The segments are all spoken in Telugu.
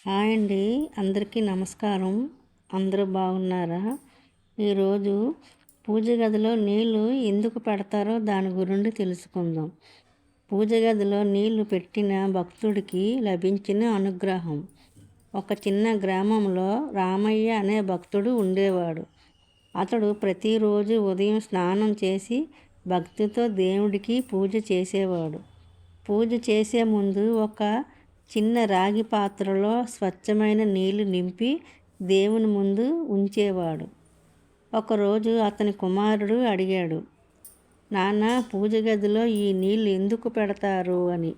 హాయ్ అండి. అందరికీ నమస్కారం. అందరూ బాగున్నారా? ఈరోజు పూజ గదిలో నీళ్లు ఎందుకు పెడతారో దాని గురించి తెలుసుకుందాం. పూజ గదిలో నీళ్లు పెట్టిన భక్తుడికి లభించిన అనుగ్రహం. ఒక చిన్న గ్రామంలో రామయ్య అనే భక్తుడు ఉండేవాడు. అతడు ప్రతిరోజు ఉదయం స్నానం చేసి భక్తితో దేవుడికి పూజ చేసేవాడు. పూజ చేసే ముందు ఒక చిన్న రాగి పాత్రలో స్వచ్ఛమైన నీళ్లు నింపి దేవుని ముందు ఉంచేవాడు. ఒకరోజు అతని కుమారుడు అడిగాడు, నాన్న, పూజ గదిలో ఈ నీళ్లు ఎందుకు పెడతారు అని.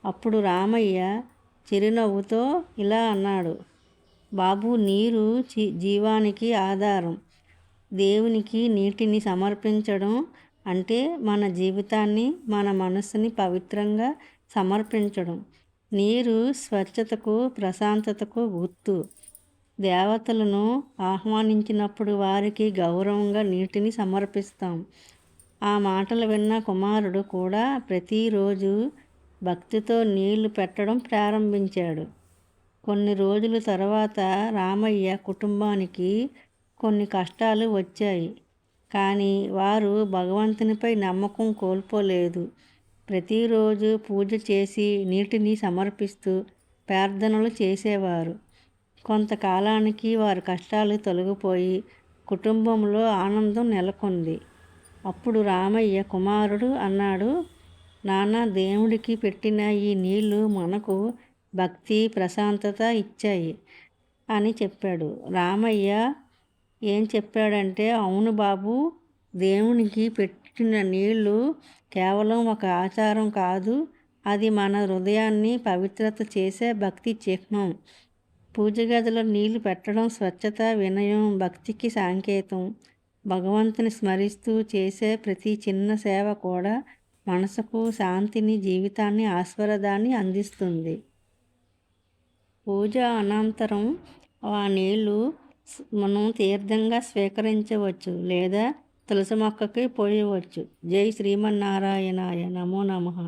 అప్పుడు రామయ్య చిరునవ్వుతో ఇలా అన్నాడు, బాబు, నీరు జీవానికి ఆధారం. దేవునికి నీటిని సమర్పించడం అంటే మన జీవితాన్ని, మన మనసుని పవిత్రంగా సమర్పించడం. నీరు స్వచ్ఛతకు, ప్రశాంతతకు గుర్తు. దేవతలను ఆహ్వానించినప్పుడు వారికి గౌరవంగా నీటిని సమర్పిస్తాం. ఆ మాటలు విన్న కుమారుడు కూడా ప్రతిరోజు భక్తితో నీళ్లు పెట్టడం ప్రారంభించాడు. కొన్ని రోజుల తర్వాత రామయ్య కుటుంబానికి కొన్ని కష్టాలు వచ్చాయి. కానీ వారు భగవంతునిపై నమ్మకం కోల్పోలేదు. ప్రతిరోజు పూజ చేసి నీటిని సమర్పిస్తూ ప్రార్థనలు చేసేవారు. కొంతకాలానికి వారి కష్టాలు తొలగిపోయి కుటుంబంలో ఆనందం నెలకొంది. అప్పుడు రామయ్య కుమారుడు అన్నాడు, నాన్న, దేవుడికి పెట్టిన ఈ నీళ్లు మనకు భక్తి, ప్రశాంతత ఇచ్చాయి అని చెప్పాడు. రామయ్య ఏం చెప్పాడంటే, అవును బాబు, దేవునికి పెట్టిన నీళ్లు కేవలం ఒక ఆచారం కాదు, అది మన హృదయాన్ని పవిత్రత చేసే భక్తి చిహ్నం. పూజ గదిలో నీళ్లు పెట్టడం స్వచ్ఛత, వినయం, భక్తికి సంకేతం. భగవంతుని స్మరిస్తూ చేసే ప్రతి చిన్న సేవ కూడా మనసుకు శాంతిని, జీవితాన్ని, ఆశీర్వాదాన్ని అందిస్తుంది. పూజ అనంతరం ఆ నీళ్లు మనం తీర్థంగా స్వీకరించవచ్చు లేదా తులసి మొక్కకి పోయవచ్చు. జై శ్రీమన్నారాయణాయ. నమో నమః.